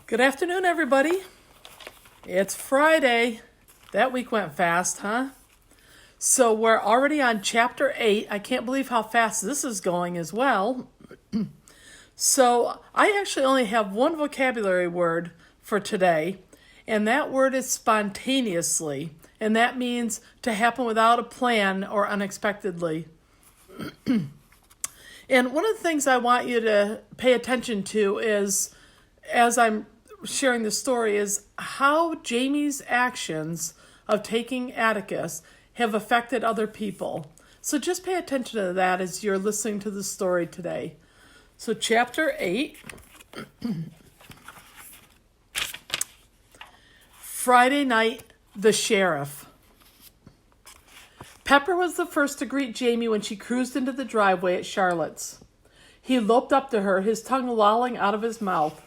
Good afternoon, everybody. It's Friday. That week went fast, huh? So we're already on chapter 8. I can't believe how fast this is going as well. So I actually only have one vocabulary word for today, and that word is spontaneously. And that means to happen without a plan or unexpectedly. And one of the things I want you to pay attention to is, as I'm sharing the story, is how Jamie's actions of taking Atticus have affected other people. So just pay attention to that as you're listening to the story today. So chapter 8, Friday night, the sheriff. Pepper was the first to greet Jamie when she cruised into the driveway at Charlotte's. He loped up to her, his tongue lolling out of his mouth.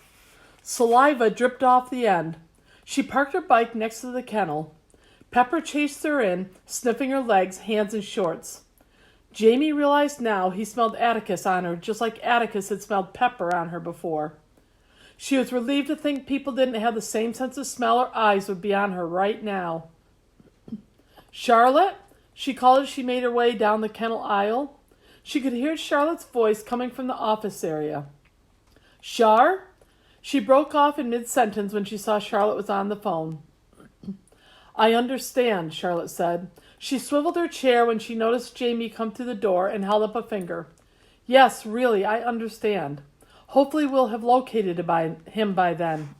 Saliva dripped off the end. She parked her bike next to the kennel. Pepper chased her in, sniffing her legs, hands, and shorts. Jamie realized now he smelled Atticus on her, just like Atticus had smelled Pepper on her before. She was relieved to think people didn't have the same sense of smell or eyes would be on her right now. "Charlotte?" she called as she made her way down the kennel aisle. She could hear Charlotte's voice coming from the office area. "Char?" She broke off in mid-sentence when she saw Charlotte was on the phone. "I understand," Charlotte said. She swiveled her chair when she noticed Jamie come through the door and held up a finger. "Yes, really, I understand. Hopefully we'll have located him by then."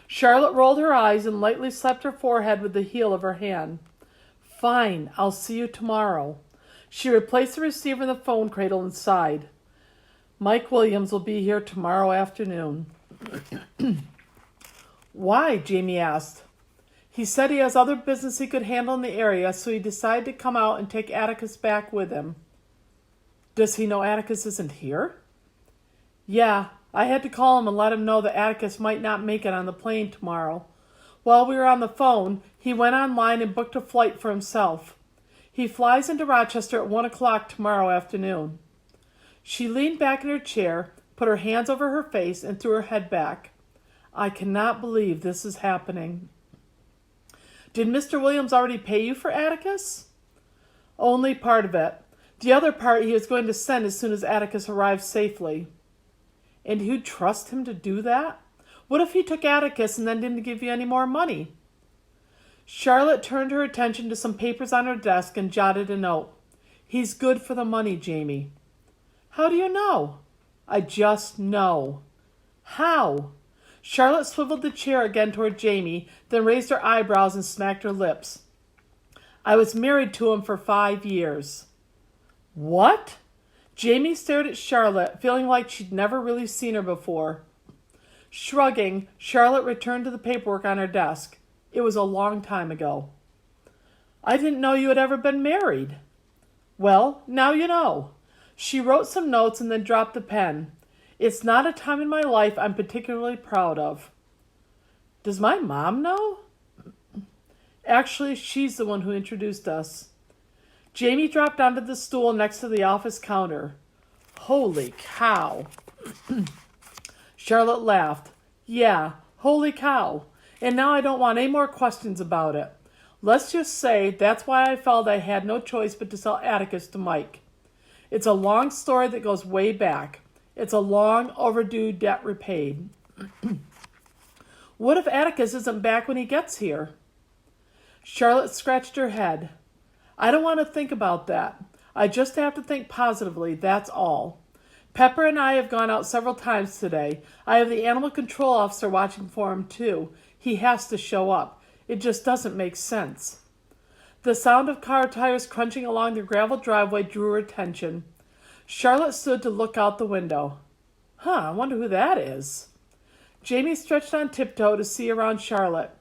Charlotte rolled her eyes and lightly slapped her forehead with the heel of her hand. "Fine, I'll see you tomorrow." She replaced the receiver in the phone cradle and sighed. "Mike Williams will be here tomorrow afternoon." "Why?" Jamie asked. "He said he has other business he could handle in the area, so he decided to come out and take Atticus back with him." "Does he know Atticus isn't here?" "Yeah, I had to call him and let him know that Atticus might not make it on the plane tomorrow. While we were on the phone, he went online and booked a flight for himself. He flies into Rochester at 1 o'clock tomorrow afternoon." She leaned back in her chair, put her hands over her face, and threw her head back. "I cannot believe this is happening." "Did Mr. Williams already pay you for Atticus?" "Only part of it. The other part he is going to send as soon as Atticus arrives safely." "And you'd trust him to do that? What if he took Atticus and then didn't give you any more money?" Charlotte turned her attention to some papers on her desk and jotted a note. "He's good for the money, Jamie." "How do you know?" "I just know." "How?" Charlotte swiveled the chair again toward Jamie, then raised her eyebrows and smacked her lips. "I was married to him for 5 years." "What?" Jamie stared at Charlotte, feeling like she'd never really seen her before. Shrugging, Charlotte returned to the paperwork on her desk. It was a long time ago. "I didn't know you had ever been married." "Well, now you know." She wrote some notes and then dropped the pen. "It's not a time in my life I'm particularly proud of." "Does my mom know?" "Actually, she's the one who introduced us." Jamie dropped onto the stool next to the office counter. "Holy cow." Charlotte laughed. "Yeah, holy cow. And now I don't want any more questions about it. Let's just say that's why I felt I had no choice but to sell Atticus to Mike. It's a long story that goes way back. It's a long overdue debt repaid." "What if Atticus isn't back when he gets here?" Charlotte scratched her head. "I don't want to think about that. I just have to think positively, that's all. Pepper and I have gone out several times today. I have the animal control officer watching for him, too. He has to show up. It just doesn't make sense." The sound of car tires crunching along the gravel driveway drew her attention. Charlotte stood to look out the window. I wonder who that is." Jamie stretched on tiptoe to see around Charlotte.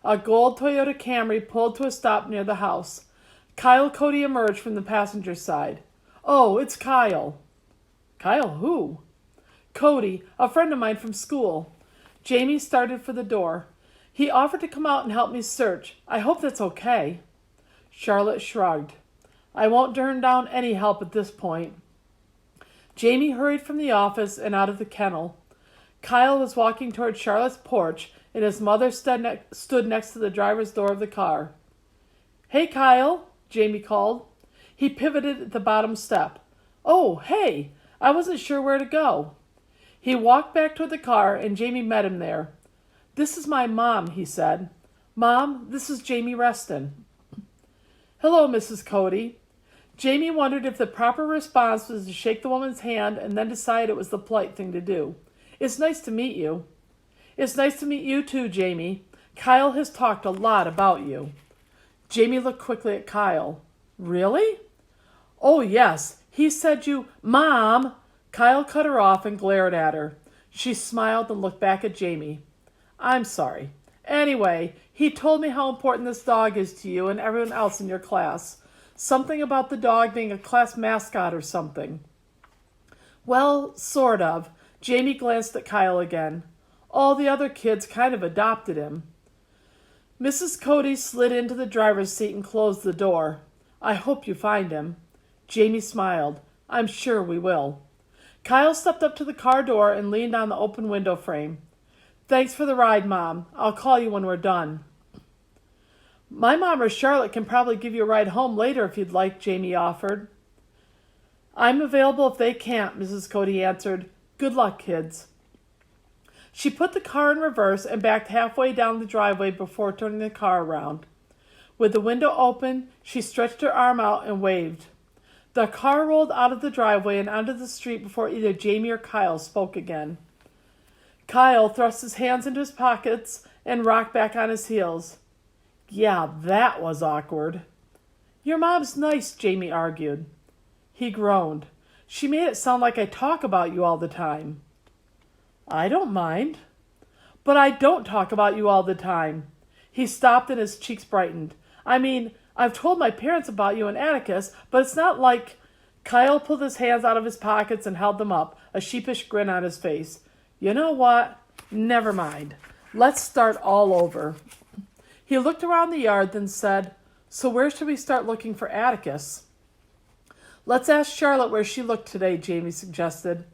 A gold Toyota Camry pulled to a stop near the house. Kyle Cody emerged from the passenger side. "Oh, it's Kyle." "Kyle who?" "Cody, a friend of mine from school." Jamie started for the door. "He offered to come out and help me search. I hope that's okay." Charlotte shrugged. "I won't turn down any help at this point." Jamie hurried from the office and out of the kennel. Kyle was walking toward Charlotte's porch, and his mother stood next to the driver's door of the car. "Hey, Kyle," Jamie called. He pivoted at the bottom step. "Oh, hey, I wasn't sure where to go." He walked back toward the car, and Jamie met him there. "This is my mom," he said. "Mom, this is Jamie Reston." "Hello, Mrs. Cody." Jamie wondered if the proper response was to shake the woman's hand and then decide it was the polite thing to do. "It's nice to meet you." "It's nice to meet you too, Jamie. Kyle has talked a lot about you." Jamie looked quickly at Kyle. "Really?" "Oh, yes. He said you—" "Mom!" Kyle cut her off and glared at her. She smiled and looked back at Jamie. "I'm sorry. Anyway, he told me how important this dog is to you and everyone else in your class. Something about the dog being a class mascot or something." "Well, sort of." Jamie glanced at Kyle again. "All the other kids kind of adopted him." Mrs. Cody slid into the driver's seat and closed the door. "I hope you find him." Jamie smiled. "I'm sure we will." Kyle stepped up to the car door and leaned on the open window frame. "Thanks for the ride, Mom. I'll call you when we're done." "My mom or Charlotte can probably give you a ride home later if you'd like," Jamie offered. "I'm available if they can't," Mrs. Cody answered. "Good luck, kids." She put the car in reverse and backed halfway down the driveway before turning the car around. With the window open, she stretched her arm out and waved. The car rolled out of the driveway and onto the street before either Jamie or Kyle spoke again. Kyle thrust his hands into his pockets and rocked back on his heels. "Yeah, that was awkward." "Your mom's nice," Jamie argued. He groaned. "She made it sound like I talk about you all the time." "I don't mind." "But I don't talk about you all the time." He stopped and his cheeks brightened. "I mean, I've told my parents about you and Atticus, but it's not like—" Kyle pulled his hands out of his pockets and held them up, a sheepish grin on his face. "You know what? Never mind. Let's start all over." He looked around the yard, then said, "So where should we start looking for Atticus?" "Let's ask Charlotte where she looked today," Jamie suggested.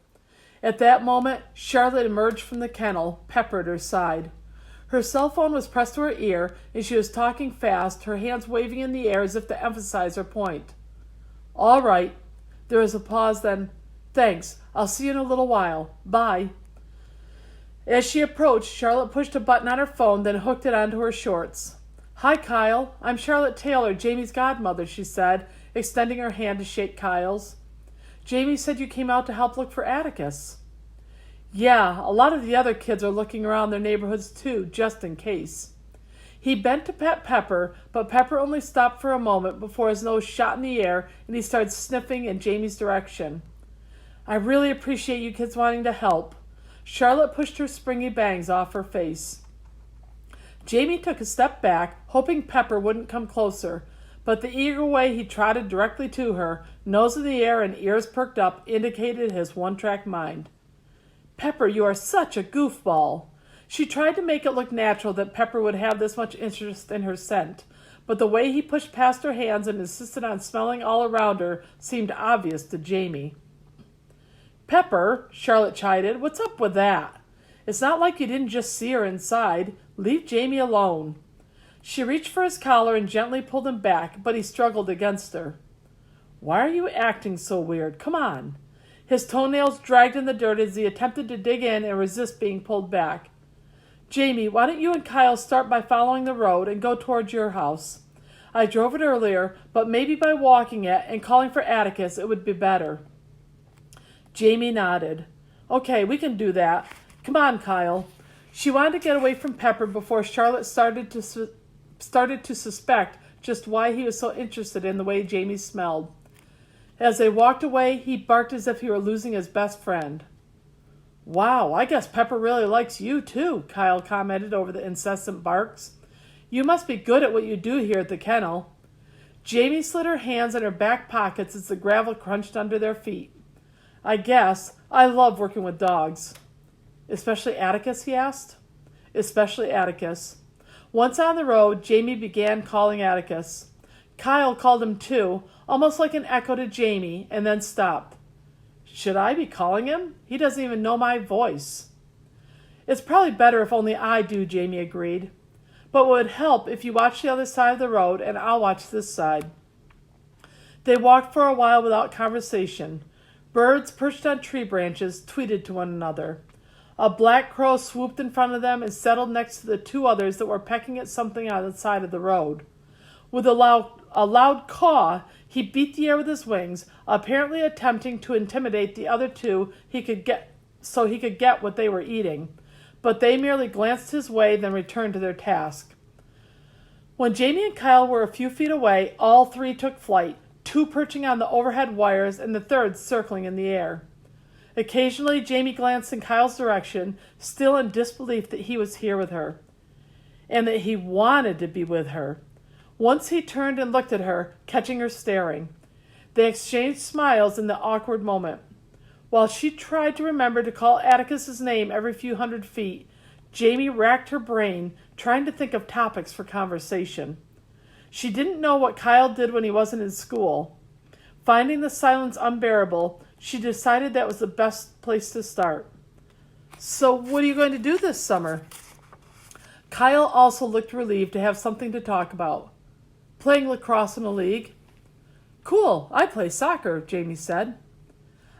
At that moment, Charlotte emerged from the kennel, Pepper at her side. Her cell phone was pressed to her ear, and she was talking fast, her hands waving in the air as if to emphasize her point. "All right." There was a pause, then, "Thanks. I'll see you in a little while. Bye." As she approached, Charlotte pushed a button on her phone, then hooked it onto her shorts. "Hi, Kyle. I'm Charlotte Taylor, Jamie's godmother," she said, extending her hand to shake Kyle's. "Jamie said you came out to help look for Atticus." "Yeah, a lot of the other kids are looking around their neighborhoods too, just in case." He bent to pet Pepper, but Pepper only stopped for a moment before his nose shot in the air and he started sniffing in Jamie's direction. "I really appreciate you kids wanting to help." Charlotte pushed her springy bangs off her face. Jamie took a step back, hoping Pepper wouldn't come closer, but the eager way he trotted directly to her, nose in the air and ears perked up, indicated his one-track mind. "Pepper, you are such a goofball." She tried to make it look natural that Pepper would have this much interest in her scent, but the way he pushed past her hands and insisted on smelling all around her seemed obvious to Jamie. "Pepper," Charlotte chided, "what's up with that? It's not like you didn't just see her inside. Leave Jamie alone." She reached for his collar and gently pulled him back, but he struggled against her. "Why are you acting so weird? Come on." His toenails dragged in the dirt as he attempted to dig in and resist being pulled back. "Jamie, why don't you and Kyle start by following the road and go towards your house? I drove it earlier, but maybe by walking it and calling for Atticus it would be better." Jamie nodded. "Okay, we can do that. Come on, Kyle." She wanted to get away from Pepper before Charlotte started to suspect just why he was so interested in the way Jamie smelled. As they walked away, he barked as if he were losing his best friend. "Wow, I guess Pepper really likes you too," Kyle commented over the incessant barks. "You must be good at what you do here at the kennel." Jamie slid her hands in her back pockets as the gravel crunched under their feet. "I guess. I love working with dogs." "Especially Atticus?" he asked. "Especially Atticus." Once on the road, Jamie began calling Atticus. Kyle called him too, almost like an echo to Jamie, and then stopped. "Should I be calling him? He doesn't even know my voice." It's probably better if only I do, Jamie agreed. But it would help if you watch the other side of the road and I'll watch this side. They walked for a while without conversation. Birds perched on tree branches tweeted to one another. A black crow swooped in front of them and settled next to the two others that were pecking at something on the side of the road. With a loud caw, he beat the air with his wings, apparently attempting to intimidate the other two so he could get what they were eating. But they merely glanced his way, then returned to their task. When Jamie and Kyle were a few feet away, all three took flight, two perching on the overhead wires and the third circling in the air. Occasionally, Jamie glanced in Kyle's direction, still in disbelief that he was here with her, and that he wanted to be with her. Once he turned and looked at her, catching her staring. They exchanged smiles in the awkward moment. While she tried to remember to call Atticus's name every few hundred feet, Jamie racked her brain, trying to think of topics for conversation. She didn't know what Kyle did when he wasn't in school. Finding the silence unbearable, she decided that was the best place to start. So what are you going to do this summer? Kyle also looked relieved to have something to talk about. Playing lacrosse in a league. Cool, I play soccer, Jamie said.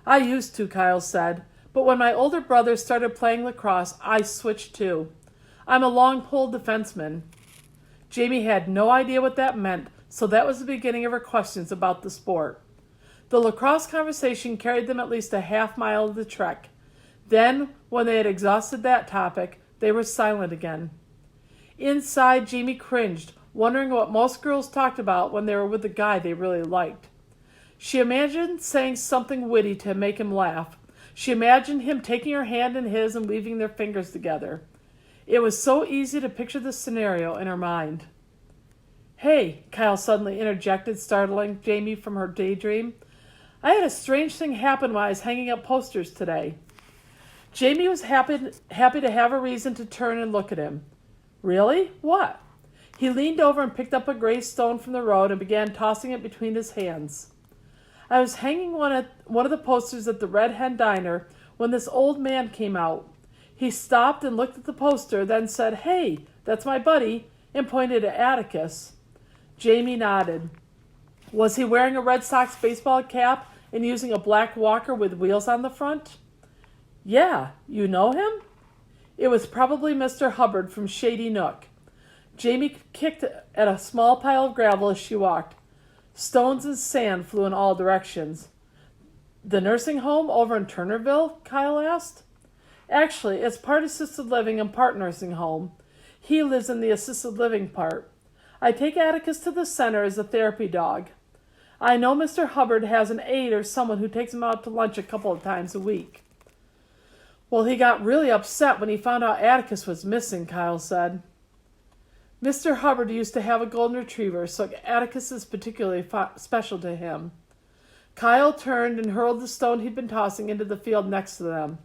I used to, Kyle said, but when my older brother started playing lacrosse, I switched too. I'm a long pole defenseman. Jamie had no idea what that meant, so that was the beginning of her questions about the sport. The lacrosse conversation carried them at least a half mile of the trek. Then, when they had exhausted that topic, they were silent again. Inside, Jamie cringed, wondering what most girls talked about when they were with the guy they really liked. She imagined saying something witty to make him laugh. She imagined him taking her hand in his and weaving their fingers together. It was so easy to picture the scenario in her mind. Hey, Kyle suddenly interjected, startling Jamie from her daydream. I had a strange thing happen while I was hanging up posters today. Jamie was happy to have a reason to turn and look at him. Really? What? He leaned over and picked up a gray stone from the road and began tossing it between his hands. I was hanging one of the posters at the Red Hen Diner when this old man came out. He stopped and looked at the poster, then said, Hey, that's my buddy, and pointed at Atticus. Jamie nodded. Was he wearing a Red Sox baseball cap and using a black walker with wheels on the front? Yeah, you know him? It was probably Mr. Hubbard from Shady Nook. Jamie kicked at a small pile of gravel as she walked. Stones and sand flew in all directions. The nursing home over in Turnerville? Kyle asked. Actually, it's part assisted living and part nursing home. He lives in the assisted living part. I take Atticus to the center as a therapy dog. I know Mr. Hubbard has an aide or someone who takes him out to lunch a couple of times a week. Well, he got really upset when he found out Atticus was missing, Kyle said. Mr. Hubbard used to have a golden retriever, so Atticus is particularly special to him. Kyle turned and hurled the stone he'd been tossing into the field next to them.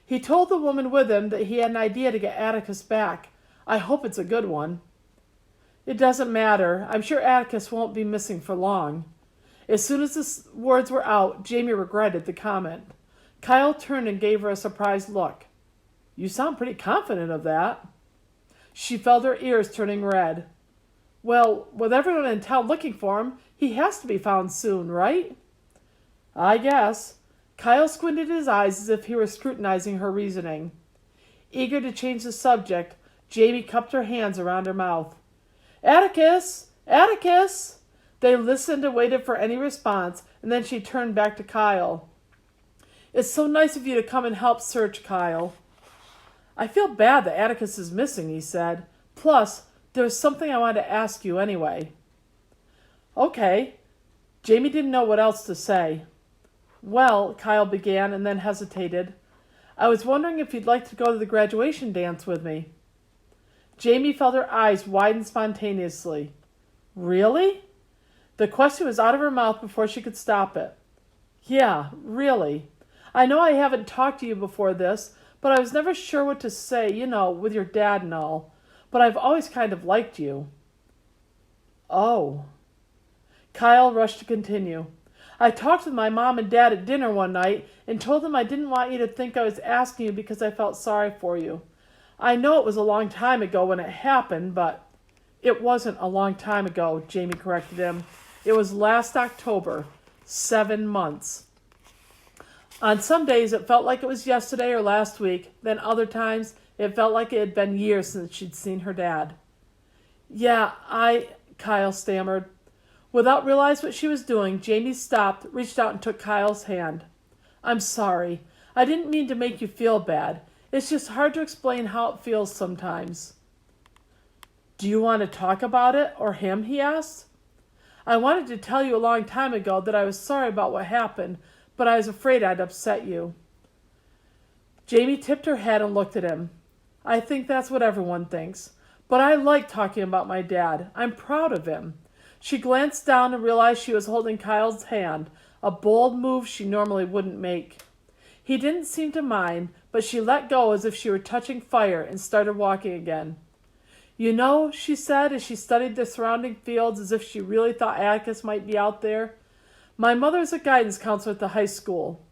He told the woman with him that he had an idea to get Atticus back. I hope it's a good one. It doesn't matter. I'm sure Atticus won't be missing for long. As soon as the words were out, Jamie regretted the comment. Kyle turned and gave her a surprised look. You sound pretty confident of that. She felt her ears turning red. Well, with everyone in town looking for him, he has to be found soon, right? I guess. Kyle squinted his eyes as if he were scrutinizing her reasoning. Eager to change the subject, Jamie cupped her hands around her mouth. Atticus! Atticus! They listened and waited for any response, and then she turned back to Kyle. It's so nice of you to come and help search, Kyle. I feel bad that Atticus is missing, he said. Plus, there's something I wanted to ask you anyway. Okay. Jamie didn't know what else to say. Well, Kyle began and then hesitated. I was wondering if you'd like to go to the graduation dance with me. Jamie felt her eyes widen spontaneously. Really? The question was out of her mouth before she could stop it. Yeah, really. I know I haven't talked to you before this, but I was never sure what to say, with your dad and all. But I've always kind of liked you. Oh. Kyle rushed to continue. I talked with my mom and dad at dinner one night and told them I didn't want you to think I was asking you because I felt sorry for you. I know it was a long time ago when it happened, but it wasn't a long time ago, Jamie corrected him. It was last October, 7 months. On some days it felt like it was yesterday or last week, then other times it felt like it had been years since she'd seen her dad. Yeah, Kyle stammered. Without realizing what she was doing, Jamie stopped, reached out and took Kyle's hand. I'm sorry. I didn't mean to make you feel bad. It's just hard to explain how it feels sometimes. Do you want to talk about it, or him, he asked. I wanted to tell you a long time ago that I was sorry about what happened, but I was afraid I'd upset you. Jamie tipped her head and looked at him. I think that's what everyone thinks. But I like talking about my dad. I'm proud of him. She glanced down and realized she was holding Kyle's hand, a bold move she normally wouldn't make. He didn't seem to mind, but she let go as if she were touching fire and started walking again. You know, she said as she studied the surrounding fields as if she really thought Atticus might be out there, my mother's a guidance counselor at the high school.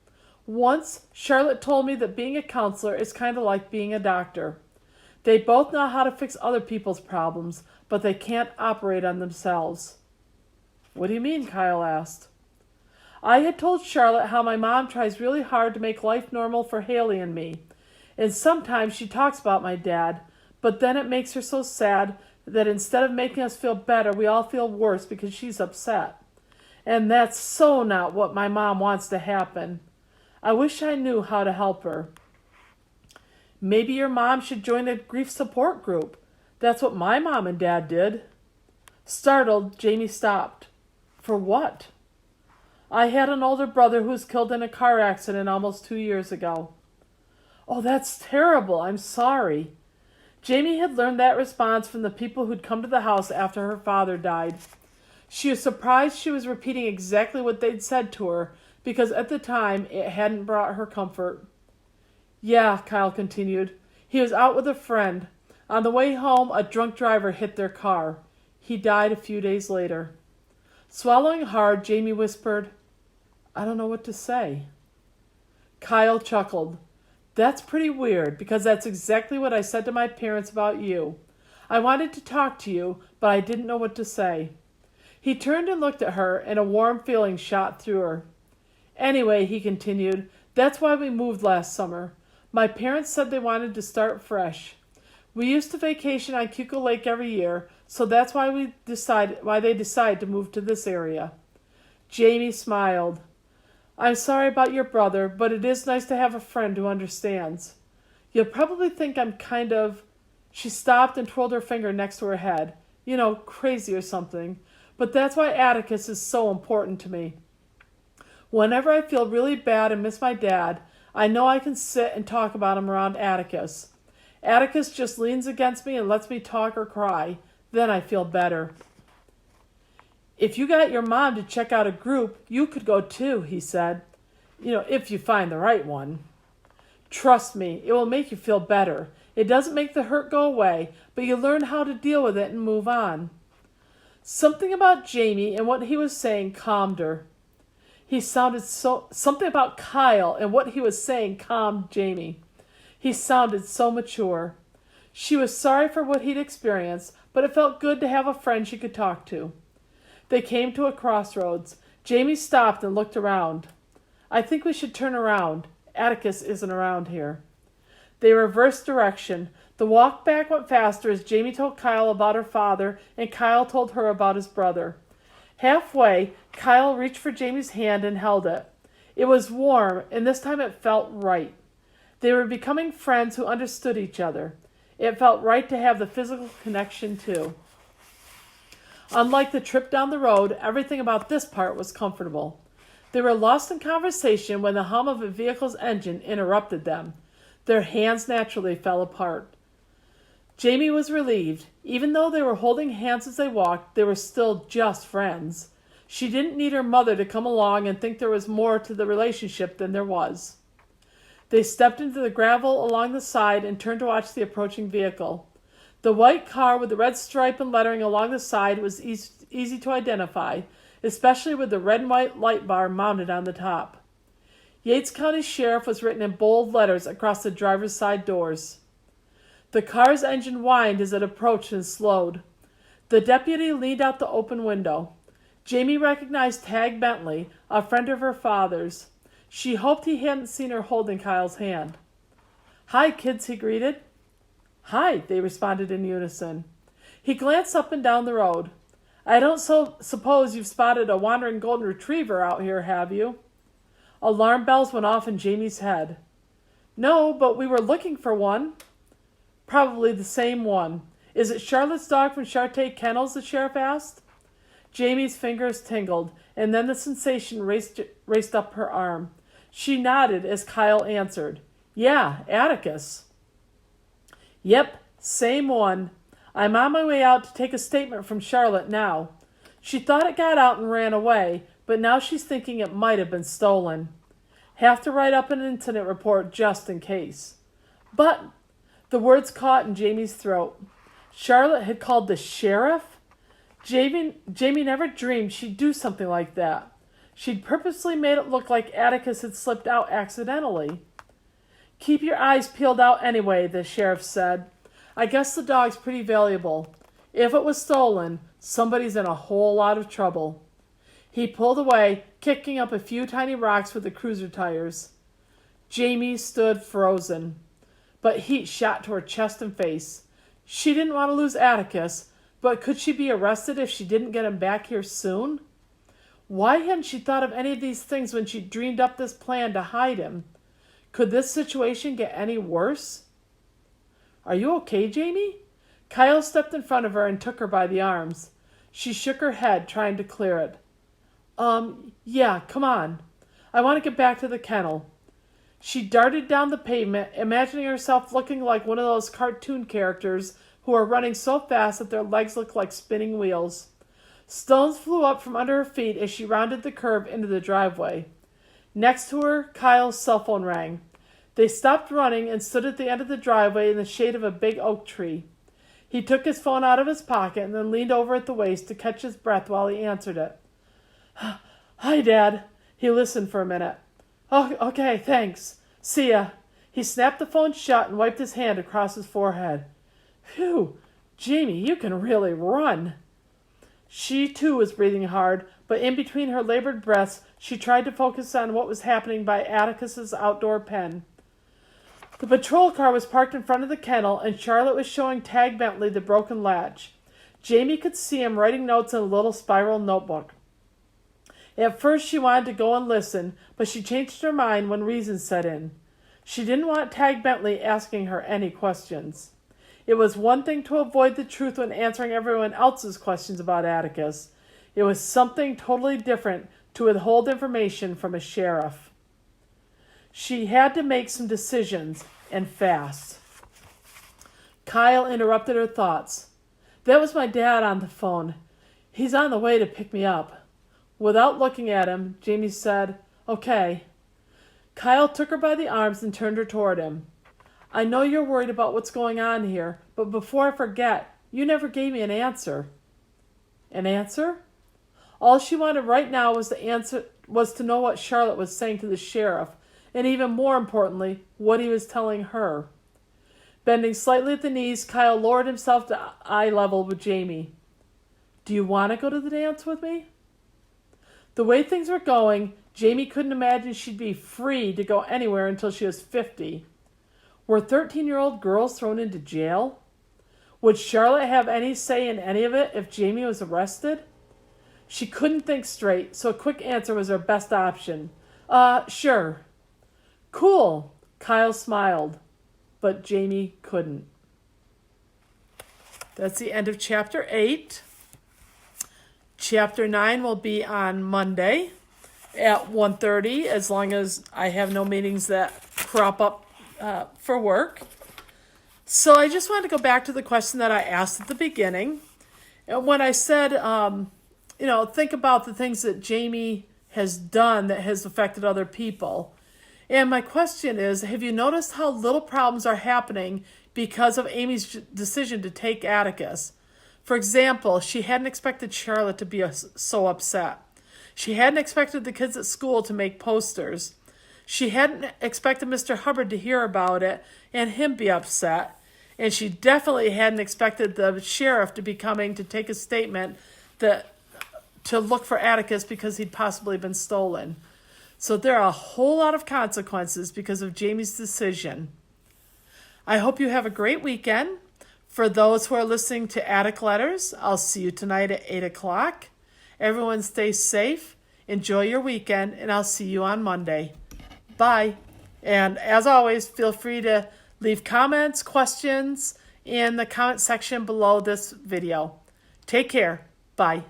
Once, Charlotte told me that being a counselor is kind of like being a doctor. They both know how to fix other people's problems, but they can't operate on themselves. What do you mean? Kyle asked. I had told Charlotte how my mom tries really hard to make life normal for Haley and me, and sometimes she talks about my dad, but then it makes her so sad that instead of making us feel better, we all feel worse because she's upset. And that's so not what my mom wants to happen. I wish I knew how to help her. Maybe your mom should join a grief support group. That's what my mom and dad did. Startled, Jamie stopped. For what? I had an older brother who was killed in a car accident almost 2 years ago. Oh, that's terrible. I'm sorry. Jamie had learned that response from the people who'd come to the house after her father died. She was surprised she was repeating exactly what they'd said to her, because at the time it hadn't brought her comfort. Yeah, Kyle continued. He was out with a friend. On the way home, a drunk driver hit their car. He died a few days later. Swallowing hard, Jamie whispered, I don't know what to say. Kyle chuckled. That's pretty weird, because that's exactly what I said to my parents about you. I wanted to talk to you, but I didn't know what to say. He turned and looked at her, and a warm feeling shot through her. Anyway, he continued, that's why we moved last summer. My parents said they wanted to start fresh. We used to vacation on Cuco Lake every year, so that's why they decided to move to this area. Jamie smiled. I'm sorry about your brother, but it is nice to have a friend who understands. You'll probably think I'm kind of... She stopped and twirled her finger next to her head. You know, crazy or something. But that's why Atticus is so important to me. Whenever I feel really bad and miss my dad, I know I can sit and talk about him around Atticus. Atticus just leans against me and lets me talk or cry. Then I feel better. If you got your mom to check out a group, you could go too, he said. You know, if you find the right one. Trust me, it will make you feel better. It doesn't make the hurt go away, but you learn how to deal with it and move on. Something about Jamie and what he was saying calmed her. Something about Kyle and what he was saying calmed Jamie. He sounded so mature. She was sorry for what he'd experienced, but it felt good to have a friend she could talk to. They came to a crossroads. Jamie stopped and looked around. I think we should turn around. Atticus isn't around here. They reversed direction. The walk back went faster as Jamie told Kyle about her father and Kyle told her about his brother. Halfway, Kyle reached for Jamie's hand and held it. It was warm, and this time it felt right. They were becoming friends who understood each other. It felt right to have the physical connection too. Unlike the trip down the road, everything about this part was comfortable. They were lost in conversation when the hum of a vehicle's engine interrupted them. Their hands naturally fell apart. Jamie was relieved. Even though they were holding hands as they walked, they were still just friends. She didn't need her mother to come along and think there was more to the relationship than there was. They stepped into the gravel along the side and turned to watch the approaching vehicle. The white car with the red stripe and lettering along the side was easy to identify. especially with the red and white light bar mounted on the top. Yates County Sheriff was written in bold letters across the driver's side doors. The car's engine whined as it approached and slowed. The deputy leaned out the open window. Jamie recognized Tag Bentley, a friend of her father's. She hoped he hadn't seen her holding Kyle's hand. "Hi, kids," he greeted. "Hi," they responded in unison. He glanced up and down the road. "I don't suppose you've spotted a wandering golden retriever out here, have you?" Alarm bells went off in Jamie's head. "No, but we were looking for one." "Probably the same one. Is it Charlotte's dog from Charté Kennels?" the sheriff asked. Jamie's fingers tingled, and then the sensation raced up her arm. She nodded as Kyle answered. "Yeah, Atticus." "Yep, same one. I'm on my way out to take a statement from Charlotte now. She thought it got out and ran away, but now she's thinking it might have been stolen. Have to write up an incident report just in case." "But," the words caught in Jamie's throat. Charlotte had called the sheriff? Jamie never dreamed she'd do something like that. She'd purposely made it look like Atticus had slipped out accidentally. "Keep your eyes peeled out anyway," the sheriff said. "I guess the dog's pretty valuable. If it was stolen, somebody's in a whole lot of trouble." He pulled away, kicking up a few tiny rocks with the cruiser tires. Jamie stood frozen, but heat shot to her chest and face. She didn't want to lose Atticus, but could she be arrested if she didn't get him back here soon? Why hadn't she thought of any of these things when she dreamed up this plan to hide him? Could this situation get any worse? "Are you okay, Jamie?" Kyle stepped in front of her and took her by the arms. She shook her head, trying to clear it. Yeah, come on. I want to get back to the kennel." She darted down the pavement, imagining herself looking like one of those cartoon characters who are running so fast that their legs look like spinning wheels. Stones flew up from under her feet as she rounded the curve into the driveway. Next to her, Kyle's cell phone rang. They stopped running and stood at the end of the driveway in the shade of a big oak tree. He took his phone out of his pocket and then leaned over at the waist to catch his breath while he answered it. "Hi, Dad." He listened for a minute. "Oh, okay, thanks. See ya." He snapped the phone shut and wiped his hand across his forehead. "Phew, Jamie, you can really run." She, too, was breathing hard, but in between her labored breaths, she tried to focus on what was happening by Atticus's outdoor pen. The patrol car was parked in front of the kennel, and Charlotte was showing Tag Bentley the broken latch. Jamie could see him writing notes in a little spiral notebook. At first she wanted to go and listen, but she changed her mind when reason set in. She didn't want Tag Bentley asking her any questions. It was one thing to avoid the truth when answering everyone else's questions about Atticus. It was something totally different to withhold information from a sheriff. She had to make some decisions, and fast. Kyle interrupted her thoughts. "That was my dad on the phone. He's on the way to pick me up." Without looking at him, Jamie said, "Okay." Kyle took her by the arms and turned her toward him. "I know you're worried about what's going on here, but before I forget, you never gave me an answer." An answer? All she wanted right now was to know what Charlotte was saying to the sheriff, and even more importantly, what he was telling her. Bending slightly at the knees, Kyle lowered himself to eye level with Jamie. "Do you want to go to the dance with me?" The way things were going, Jamie couldn't imagine she'd be free to go anywhere until she was 50. Were 13-year-old girls thrown into jail? Would Charlotte have any say in any of it if Jamie was arrested? She couldn't think straight, so a quick answer was her best option. Sure." "Cool," Kyle smiled, but Jamie couldn't. That's the end of Chapter 8. Chapter 9 will be on Monday at 1:30, as long as I have no meetings that crop up for work. So I just wanted to go back to the question that I asked at the beginning. And when I said, think about the things that Jamie has done that has affected other people. And my question is, have you noticed how little problems are happening because of Amy's decision to take Atticus? For example, she hadn't expected Charlotte to be so upset. She hadn't expected the kids at school to make posters. She hadn't expected Mr. Hubbard to hear about it and him be upset. And she definitely hadn't expected the sheriff to be coming to take a statement to look for Atticus because he'd possibly been stolen. So there are a whole lot of consequences because of Jamie's decision. I hope you have a great weekend. For those who are listening to Attic Letters, I'll see you tonight at 8 o'clock. Everyone stay safe, enjoy your weekend, and I'll see you on Monday. Bye. And as always, feel free to leave comments, questions in the comment section below this video. Take care. Bye.